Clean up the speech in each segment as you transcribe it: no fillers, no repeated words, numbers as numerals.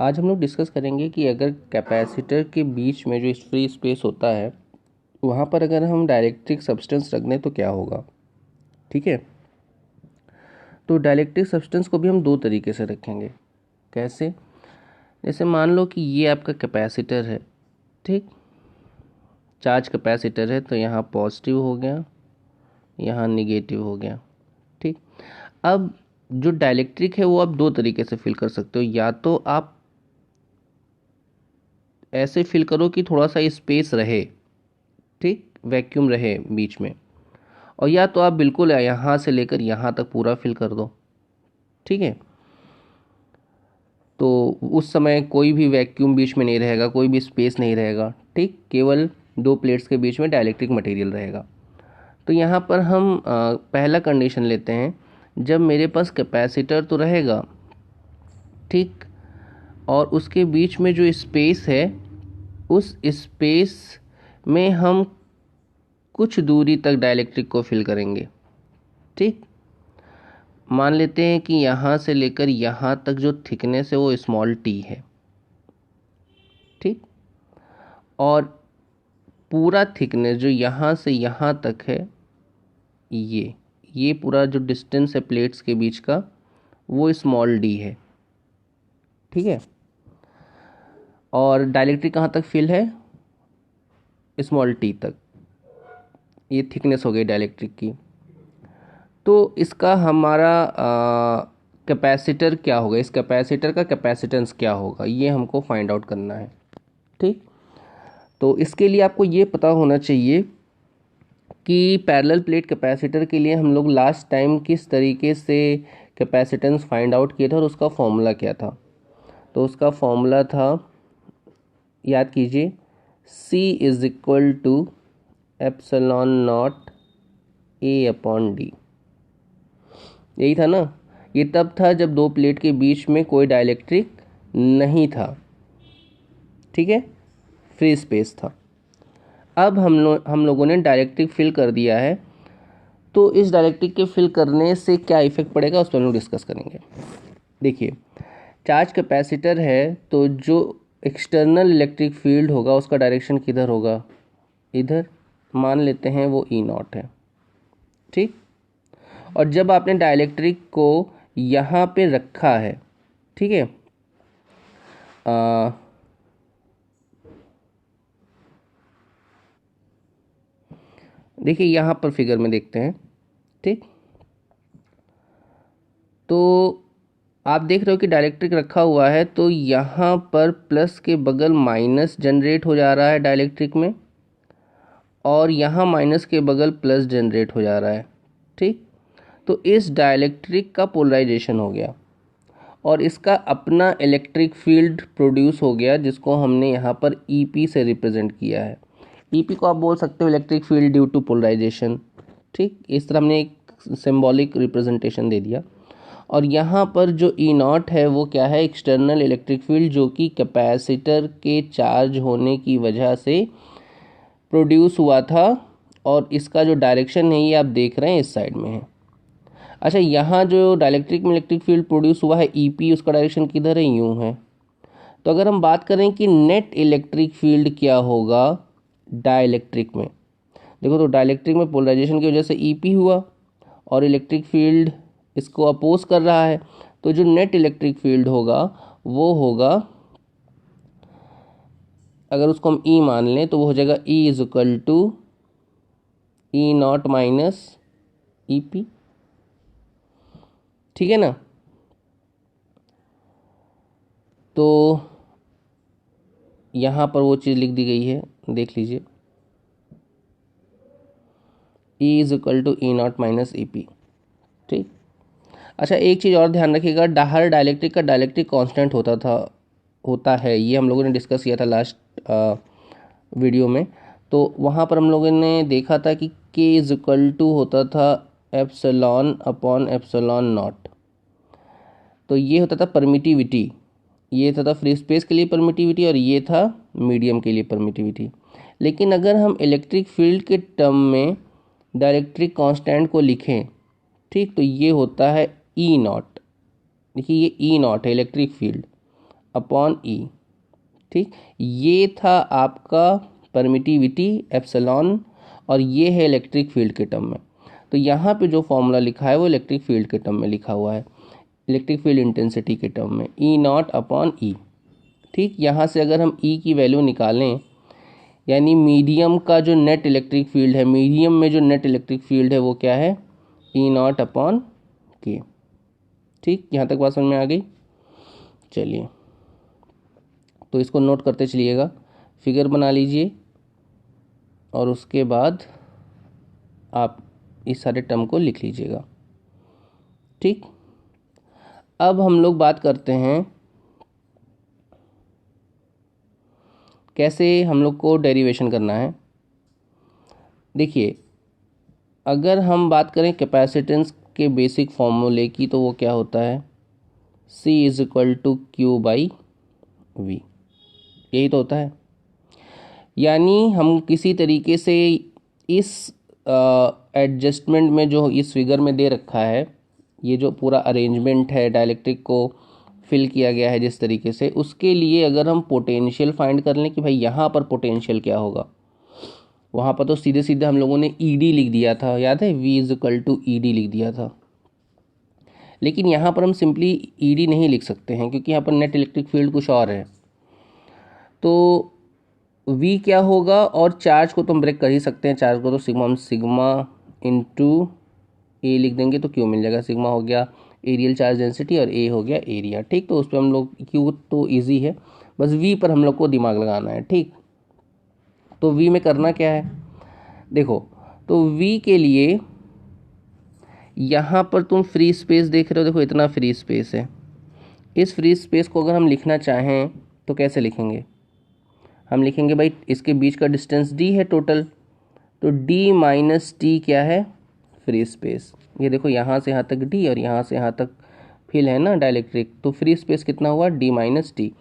आज हम लोग डिस्कस करेंगे कि अगर कैपेसिटर के बीच में जो फ्री स्पेस होता है वहाँ पर अगर हम डाइलेक्ट्रिक सब्सटेंस रख दें तो क्या होगा। ठीक है, तो डाइलेक्ट्रिक सब्सटेंस को भी हम दो तरीके से रखेंगे। कैसे? जैसे मान लो कि ये आपका कैपेसिटर है, ठीक, चार्ज कैपेसिटर है, तो यहाँ पॉजिटिव हो गया, यहाँ निगेटिव हो गया। ठीक, अब जो डाइलेक्ट्रिक है वो आप दो तरीके से फिल कर सकते हो। या तो आप ऐसे फिल करो कि थोड़ा सा स्पेस रहे, ठीक, वैक्यूम रहे बीच में, और या तो आप बिल्कुल यहाँ से लेकर यहाँ तक पूरा फिल कर दो। ठीक है, तो उस समय कोई भी वैक्यूम बीच में नहीं रहेगा, कोई भी स्पेस नहीं रहेगा। ठीक, केवल दो प्लेट्स के बीच में डाइलेक्ट्रिक मटेरियल रहेगा। तो यहाँ पर हम पहला कंडीशन लेते हैं, जब मेरे पास कैपेसिटर तो रहेगा, ठीक, और उसके बीच में जो स्पेस है उस स्पेस में हम कुछ दूरी तक डाइलेक्ट्रिक को फिल करेंगे। ठीक, मान लेते हैं कि यहाँ से लेकर यहाँ तक जो थिकनेस है वो स्मॉल टी है। ठीक, और पूरा थिकनेस जो यहाँ से यहाँ तक है, ये पूरा जो डिस्टेंस है प्लेट्स के बीच का वो स्मॉल डी है। ठीक है, और डाइलेक्ट्रिक कहाँ तक फिल है? स्मॉल टी तक। ये थिकनेस हो गई डाइलेक्ट्रिक की। तो इसका हमारा कैपेसिटर क्या होगा, इस कैपेसिटर का कैपेसिटेंस क्या होगा, ये हमको फाइंड आउट करना है। ठीक, तो इसके लिए आपको ये पता होना चाहिए कि पैरेलल प्लेट कैपेसिटर के लिए हम लोग लास्ट टाइम किस तरीके से कैपेसिटेंस फाइंड आउट किया था और उसका फॉर्मूला क्या था। तो उसका फॉर्मूला था, याद कीजिए, C is equal to epsilon naught A/D। यही था ना। ये तब था जब दो प्लेट के बीच में कोई डाइलेक्ट्रिक नहीं था। ठीक है, फ्री स्पेस था। अब हम लोगों ने डाइलेक्ट्रिक फिल कर दिया है, तो इस डाइलेक्ट्रिक के फिल करने से क्या इफेक्ट पड़ेगा उस पर हम लोग डिस्कस करेंगे। देखिए, चार्ज कैपेसिटर है तो जो एक्सटर्नल इलेक्ट्रिक फील्ड होगा उसका डायरेक्शन किधर होगा? इधर। मान लेते हैं वो E0 है। ठीक, और जब आपने डाइलेक्ट्रिक को यहाँ पे रखा है, ठीक है, देखिए यहाँ पर फिगर में देखते हैं। ठीक, तो आप देख रहे हो कि डाइलेक्ट्रिक रखा हुआ है, तो यहाँ पर प्लस के बगल माइनस जनरेट हो जा रहा है डाइलेक्ट्रिक में, और यहाँ माइनस के बगल प्लस जनरेट हो जा रहा है। ठीक, तो इस डाइलेक्ट्रिक का पोलराइजेशन हो गया और इसका अपना इलेक्ट्रिक फील्ड प्रोड्यूस हो गया, जिसको हमने यहाँ पर EP से रिप्रेजेंट किया है। EP को आप बोल सकते हो electric field due to polarisation. ठीक, इस तरह हमने एक सिंबॉलिक रिप्रेजेंटेशन दे दिया। और यहाँ पर जो E0 है वो क्या है? एक्सटर्नल इलेक्ट्रिक फील्ड, जो कि कैपेसिटर के चार्ज होने की वजह से प्रोड्यूस हुआ था, और इसका जो डायरेक्शन है ये आप देख रहे हैं इस साइड में है। अच्छा, यहाँ जो डाइलेक्ट्रिक में इलेक्ट्रिक फील्ड प्रोड्यूस हुआ है EP, उसका डायरेक्शन किधर है? यूँ है। तो अगर हम बात करें कि नेट इलेक्ट्रिक फील्ड क्या होगा डाइलेक्ट्रिक में, देखो, तो डाइलेक्ट्रिक में पोलराइजेशन की वजह से EP हुआ और इलेक्ट्रिक फील्ड इसको अपोज कर रहा है, तो जो नेट इलेक्ट्रिक फील्ड होगा वो होगा, अगर उसको हम E मान लें तो वो हो जाएगा E is equal to E0 minus EP। ठीक है ना। तो यहाँ पर वो चीज़ लिख दी गई है, देख लीजिए, E is equal to E0 minus EP। ठीक, अच्छा, एक चीज़ और ध्यान रखिएगा, हर डाइलेक्ट्रिक का डाइलेक्ट्रिक कांस्टेंट होता है, ये हम लोगों ने डिस्कस किया था लास्ट वीडियो में। तो वहाँ पर हम लोगों ने देखा था कि K इज इक्वल टू होता था एप्सिलॉन अपॉन एप्सिलॉन नॉट। तो ये होता था परमिटिविटी, ये था फ्री स्पेस के लिए परमिटिविटी, और ये था मीडियम के लिए परमिटिविटी। लेकिन अगर हम इलेक्ट्रिक फील्ड के टर्म में डाइलेक्ट्रिक कांस्टेंट को लिखें, ठीक, तो ये होता है E0। देखिए, ये E0 है इलेक्ट्रिक फील्ड, अपॉन ई। ठीक, ये था आपका परमिटिविटी एप्सिलॉन और ये है इलेक्ट्रिक फील्ड के टर्म में। तो यहाँ पे जो फॉर्मूला लिखा है वो इलेक्ट्रिक फील्ड के टर्म में लिखा हुआ है, इलेक्ट्रिक फील्ड इंटेंसिटी के टर्म में, ई नॉट अपॉन ई। ठीक, यहाँ से अगर हम ई की वैल्यू निकालें, यानी मीडियम का जो नेट इलेक्ट्रिक फील्ड है, मीडियम में जो नेट इलेक्ट्रिक फील्ड है वो क्या है, ई नॉट अपॉन के। ठीक, यहाँ तक बात समझ में आ गई। चलिए, तो इसको नोट करते चलिएगा, फिगर बना लीजिए और उसके बाद आप इस सारे टर्म को लिख लीजिएगा। ठीक, अब हम लोग बात करते हैं कैसे हम लोग को डेरिवेशन करना है। देखिए, अगर हम बात करें कैपेसिटेंस के बेसिक फॉर्मूले की, तो वो क्या होता है, C is equal to Q by V, यही तो होता है। यानी हम किसी तरीके से इस एडजस्टमेंट में जो इस फिगर में दे रखा है, ये जो पूरा अरेंजमेंट है डाइलेक्ट्रिक को फिल किया गया है जिस तरीके से, उसके लिए अगर हम पोटेंशियल फाइंड कर लें कि भाई यहाँ पर पोटेंशियल क्या होगा, वहाँ पर तो सीधे सीधे हम लोगों ने ईडी लिख दिया था, याद है, V is equal to E D लिख दिया था। लेकिन यहाँ पर हम सिंपली ईडी नहीं लिख सकते हैं क्योंकि यहाँ पर नेट इलेक्ट्रिक फील्ड कुछ और है। तो V क्या होगा, और चार्ज को तो हम ब्रेक कर ही सकते हैं, चार्ज को तो सिग्मा इंटू ए लिख देंगे तो क्यू मिल जाएगा। सिग्मा हो गया एरियल चार्ज डेंसिटी और ए हो गया एरिया। ठीक, तो उस पर हम लोग, क्यू तो इजी है, बस V पर हम लोग को दिमाग लगाना है। ठीक, तो V में करना क्या है, देखो, तो V के लिए यहाँ पर तुम फ्री स्पेस देख रहे हो, देखो इतना फ्री स्पेस है। इस फ्री स्पेस को अगर हम लिखना चाहें तो कैसे लिखेंगे, हम लिखेंगे भाई इसके बीच का डिस्टेंस d है टोटल, तो d माइनस टी क्या है, फ्री स्पेस। ये देखो यहाँ से यहाँ तक d और यहाँ से यहाँ तक फिल है ना डाइलेक्ट्रिक, तो फ्री स्पेस कितना हुआ, d माइनस टी।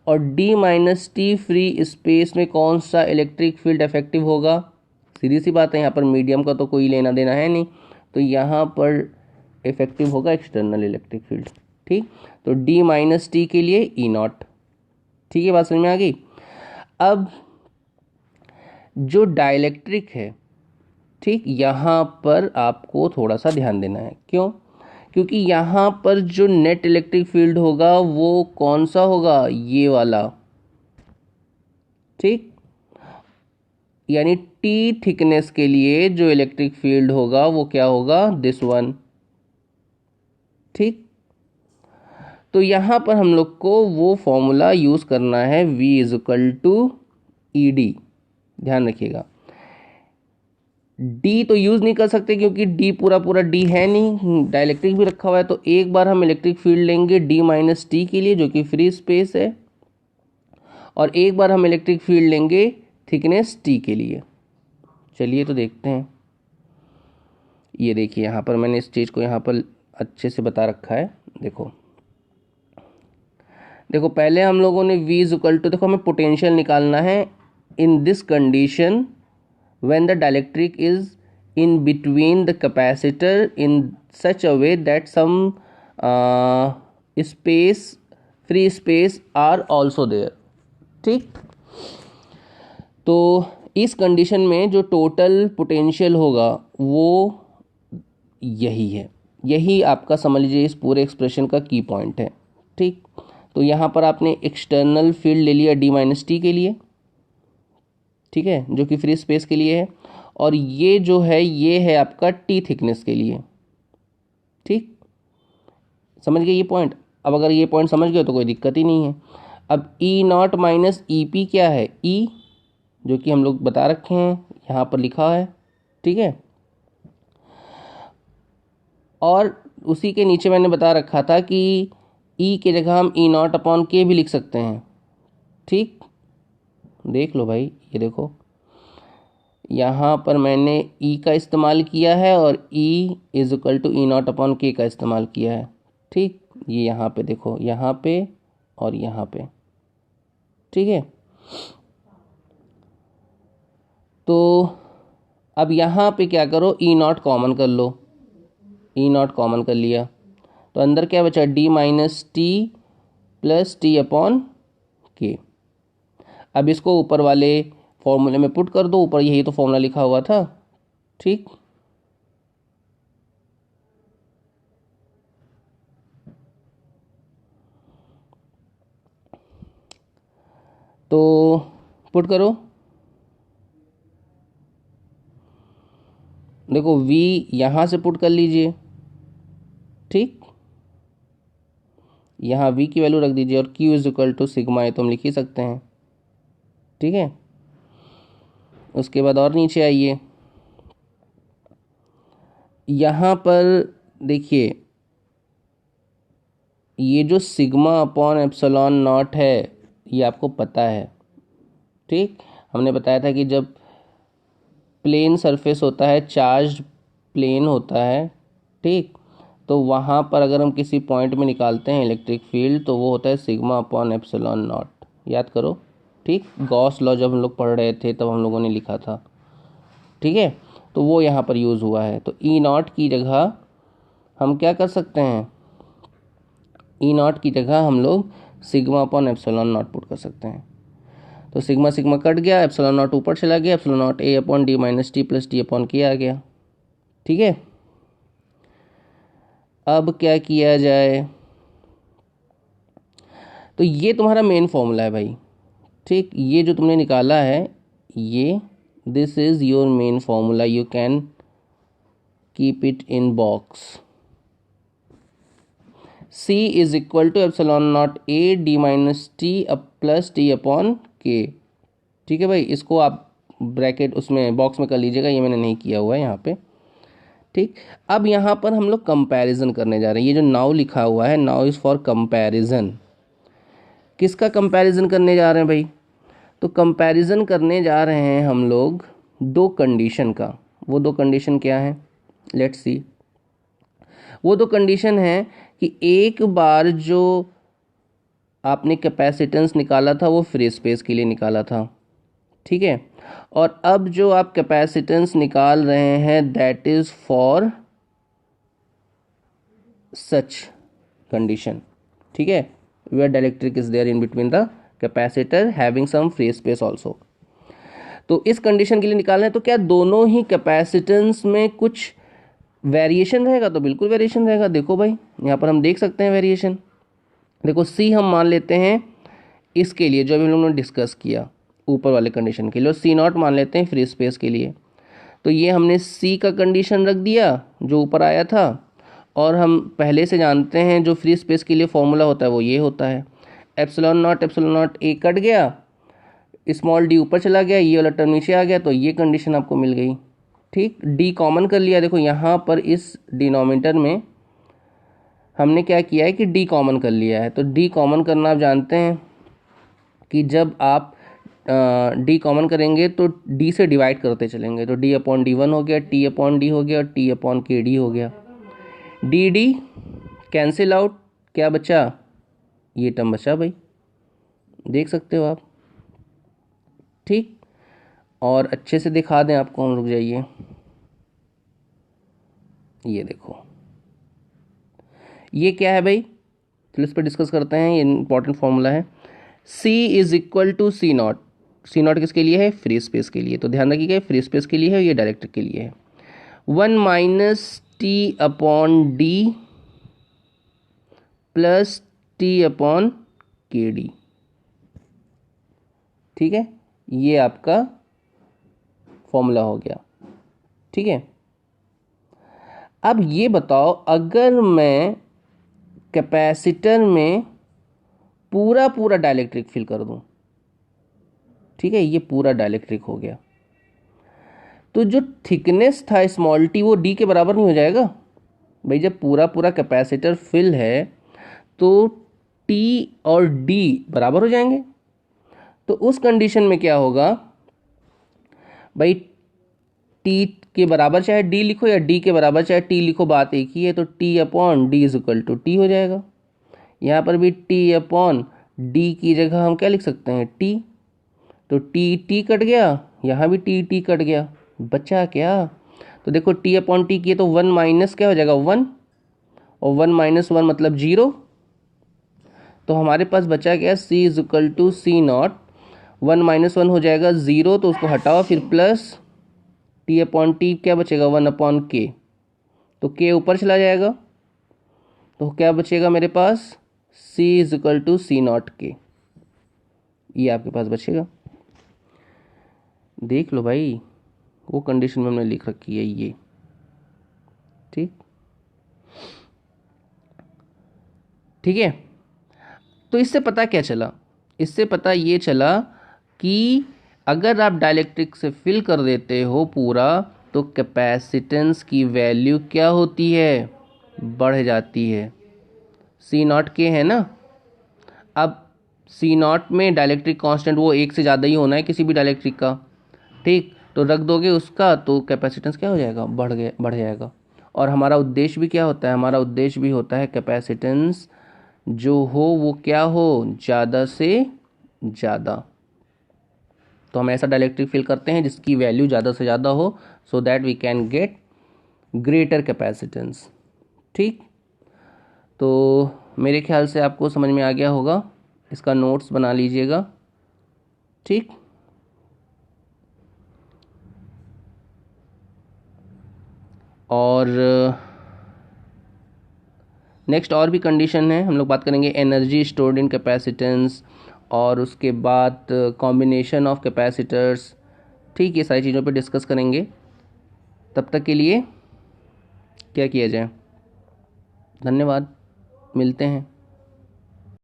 और d minus T free space में कौन सा इलेक्ट्रिक फील्ड इफेक्टिव होगा, सीधी सी बात है, यहाँ पर मीडियम का तो कोई लेना देना है नहीं, तो यहाँ पर इफेक्टिव होगा एक्सटर्नल इलेक्ट्रिक फील्ड। ठीक, तो d माइनस टी के लिए ई नॉट। ठीक है, बात समझ में आ गई। अब जो डाइलेक्ट्रिक है, ठीक, यहाँ पर आपको थोड़ा सा ध्यान देना है। क्यों, क्योंकि यहाँ पर जो नेट इलेक्ट्रिक फील्ड होगा वो कौन सा होगा, ये वाला। ठीक, यानी टी थिकनेस के लिए जो इलेक्ट्रिक फील्ड होगा वो क्या होगा, दिस वन। ठीक, तो यहाँ पर हम लोग को वो फॉर्मूला यूज करना है, V is equal to E D. ध्यान रखिएगा, D तो यूज नहीं कर सकते क्योंकि D पूरा पूरा D है नहीं, डाइलेक्ट्रिक भी रखा हुआ है। तो एक बार हम इलेक्ट्रिक फील्ड लेंगे D माइनस टी के लिए जो कि फ्री स्पेस है, और एक बार हम इलेक्ट्रिक फील्ड लेंगे थिकनेस T के लिए। चलिए तो देखते हैं, ये देखिए यहाँ पर मैंने इस चीज़ को यहाँ पर अच्छे से बता रखा है। देखो देखो, पहले हम लोगों ने V इज इक्वल टू, देखो हमें पोटेंशियल निकालना है in this condition when the dielectric is in between the capacitor in such a way that some space, free space are also there। ठीक, तो इस कंडीशन में जो टोटल पोटेंशियल होगा वो यही है, यही आपका समझ लीजिए इस पूरे एक्सप्रेशन का की पॉइंट है। ठीक, तो यहाँ पर आपने एक्सटर्नल फील्ड ले लिया D माइनस टी के लिए, ठीक है, जो कि फ्री स्पेस के लिए है, और ये जो है ये है आपका टी थिकनेस के लिए। ठीक, समझ गए ये पॉइंट। अब अगर ये पॉइंट समझ गए तो कोई दिक्कत ही नहीं है। अब ई नॉट माइनस ई पी क्या है, ई, जो कि हम लोग बता रखे हैं, यहाँ पर लिखा है। ठीक है, और उसी के नीचे मैंने बता रखा था कि ई की जगह हम ई नॉट अपॉन के भी लिख सकते हैं। ठीक, देख लो भाई, ये देखो यहाँ पर मैंने E का इस्तेमाल किया है और E is equal to E naught upon K का इस्तेमाल किया है। ठीक, ये यहाँ पे देखो, यहाँ पे और यहाँ पे। ठीक है, तो अब यहाँ पे क्या करो, ई नॉट कॉमन कर लो, ई नॉट कॉमन कर लिया तो अंदर क्या बचा, D minus T plus T upon के। अब इसको ऊपर वाले फॉर्मूले में पुट कर दो, ऊपर यही तो फॉर्मूला लिखा हुआ था, ठीक। तो पुट करो, देखो v यहाँ से पुट कर लीजिए, ठीक, यहाँ v की वैल्यू रख दीजिए और q is equal to sigma है तो हम लिख ही सकते हैं, ठीक है। उसके बाद और नीचे आइए, यहाँ पर देखिए ये जो सिग्मा अपॉन एप्सिलॉन नॉट है ये आपको पता है, ठीक। हमने बताया था कि जब प्लेन सरफेस होता है, चार्ज प्लेन होता है, ठीक, तो वहाँ पर अगर हम किसी पॉइंट में निकालते हैं इलेक्ट्रिक फील्ड तो वो होता है सिग्मा अपॉन एप्सिलॉन नॉट, याद करो, ठीक। गॉस लॉ जब हम लोग पढ़ रहे थे तब हम लोगों ने लिखा था, ठीक है। तो वो यहाँ पर यूज़ हुआ है, तो ई नॉट की जगह हम क्या कर सकते हैं, ई नॉट की जगह हम लोग sigma upon epsilon not put कर सकते हैं। तो सिग्मा सिग्मा कट गया, एप्सिलॉन नॉट ऊपर चला गया, एप्सिलॉन नॉट ए upon D minus T plus T upon के आ गया, ठीक है। अब क्या किया जाए, तो ये तुम्हारा मेन फॉर्मूला है भाई, ठीक। ये जो तुमने निकाला है ये, this is your main formula, you can keep it in box. C is equal to epsilon naught A D minus T plus T upon K, ठीक है भाई। इसको आप ब्रैकेट उसमें बॉक्स में कर लीजिएगा, ये मैंने नहीं किया हुआ है यहाँ पे, ठीक। अब यहाँ पर हम लोग कंपैरिजन करने जा रहे हैं, ये जो नाउ लिखा हुआ है नाउ इज़ फॉर कंपैरिजन। किसका कंपैरिजन करने जा रहे हैं भाई, तो कंपैरिजन करने जा रहे हैं हम लोग दो कंडीशन का। वो दो कंडीशन क्या है, लेट्स सी। वो दो कंडीशन है कि एक बार जो आपने कैपेसिटेंस निकाला था वो फ्री स्पेस के लिए निकाला था, ठीक है, और अब जो आप कैपेसिटेंस निकाल रहे हैं that is for such condition, ठीक है, where dielectric is there in between the capacitor having some free space also. तो इस कंडीशन के लिए निकालना है, तो क्या दोनों ही कैपेसिटेंस में कुछ वेरिएशन रहेगा, तो बिल्कुल वेरिएशन रहेगा। देखो भाई यहाँ पर हम देख सकते हैं वेरिएशन, देखो सी हम मान लेते हैं इसके लिए जो अभी हम लोगों ने डिस्कस किया ऊपर वाले कंडीशन के लिए, और सी नॉट मान लेते हैं फ्री स्पेस के लिए। तो ये हमने सी का कंडीशन रख दिया जो ऊपर आया था, और हम पहले से जानते हैं जो फ्री स्पेस के लिए फॉर्मूला होता है वो ये होता है, एप्सिलॉन नॉट ए कट गया, स्मॉल डी ऊपर चला गया, ये वाला टर्म नीचे आ गया, तो ये कंडीशन आपको मिल गई, ठीक। डी कॉमन कर लिया, देखो यहाँ पर इस डिनोमिनेटर में हमने क्या किया है कि डी कॉमन कर लिया है। तो डी कॉमन करना आप जानते हैं कि जब आप डी कॉमन करेंगे तो डी से डिवाइड करते चलेंगे, तो डी अपॉन डी वन हो गया, टी अपॉन डी हो गया और टी अपॉन के डी हो गया। डी डी कैंसिल आउट, क्या बचा, ये टर्म बचा भाई, देख सकते हो आप, ठीक। और अच्छे से दिखा दें आपको हम, रुक जाइए, ये देखो ये क्या है भाई, चलो इस पर डिस्कस करते हैं, ये इंपॉर्टेंट फॉर्मूला है। C is equal to C naught, C naught किसके लिए है, फ्री स्पेस के लिए, तो ध्यान रखिएगा फ्री स्पेस के लिए है, ये डायरेक्ट्रिक के लिए है। 1 minus T upon D plus T upon के डी, ठीक है, ये आपका फॉर्मूला हो गया, ठीक है। अब ये बताओ अगर मैं कैपेसिटर में पूरा पूरा डाइलेक्ट्रिक फिल कर दूं, ठीक है, ये पूरा डाइलेक्ट्रिक हो गया, तो जो थिकनेस था स्मॉल टी वो डी के बराबर नहीं हो जाएगा भाई। जब पूरा पूरा कैपेसिटर फिल है तो टी और डी बराबर हो जाएंगे, तो उस कंडीशन में क्या होगा भाई, टी के बराबर चाहे डी लिखो या डी के बराबर चाहे टी लिखो, बात एक ही है, तो T upon D is equal to T हो जाएगा। यहाँ पर भी टी अपॉन डी की जगह हम क्या लिख सकते हैं, टी, तो टी टी कट गया, यहाँ भी टी टी कट गया, बचा क्या, तो देखो टी अपॉन टी किए तो 1 माइनस क्या हो जाएगा 1, और 1 माइनस 1 मतलब 0, तो हमारे पास बचा क्या, C is equal to C naught, 1 minus 1 हो जाएगा 0, तो उसको हटाओ, फिर प्लस T अपॉन टी क्या बचेगा, 1 अपॉन के, तो के ऊपर चला जाएगा, तो क्या बचेगा मेरे पास, C is equal to C naught के, ये आपके पास बचेगा। देख लो भाई, वो कंडीशन में हमने लिख रखी है ये, ठीक ठीक है। तो इससे पता क्या चला, इससे पता ये चला कि अगर आप डाइलेक्ट्रिक से फिल कर देते हो पूरा, तो कैपेसिटेंस की वैल्यू क्या होती है, बढ़ जाती है। सी नॉट के है ना, अब सी नॉट में डाइलेक्ट्रिक कांस्टेंट वो 1 से ज़्यादा ही होना है किसी भी डाइलेक्ट्रिक का, ठीक, तो रख दोगे उसका तो कैपेसिटेंस क्या हो जाएगा, बढ़ जाएगा। और हमारा उद्देश्य भी क्या होता है, हमारा उद्देश्य भी होता है कैपेसिटेंस जो हो वो क्या हो, ज़्यादा से ज़्यादा। तो हम ऐसा डाइलेक्ट्रिक फिल करते हैं जिसकी वैल्यू ज़्यादा से ज़्यादा हो, so that we can get greater capacitance, ठीक। तो मेरे ख्याल से आपको समझ में आ गया होगा, इसका नोट्स बना लीजिएगा, ठीक। और नेक्स्ट और भी कंडीशन है, हम लोग बात करेंगे एनर्जी स्टोर्ड इन कैपेसिटेंस, और उसके बाद कॉम्बिनेशन ऑफ कैपेसिटर्स, ठीक, ये सारी चीज़ों पे डिस्कस करेंगे। तब तक के लिए क्या किया जाए, धन्यवाद, मिलते हैं।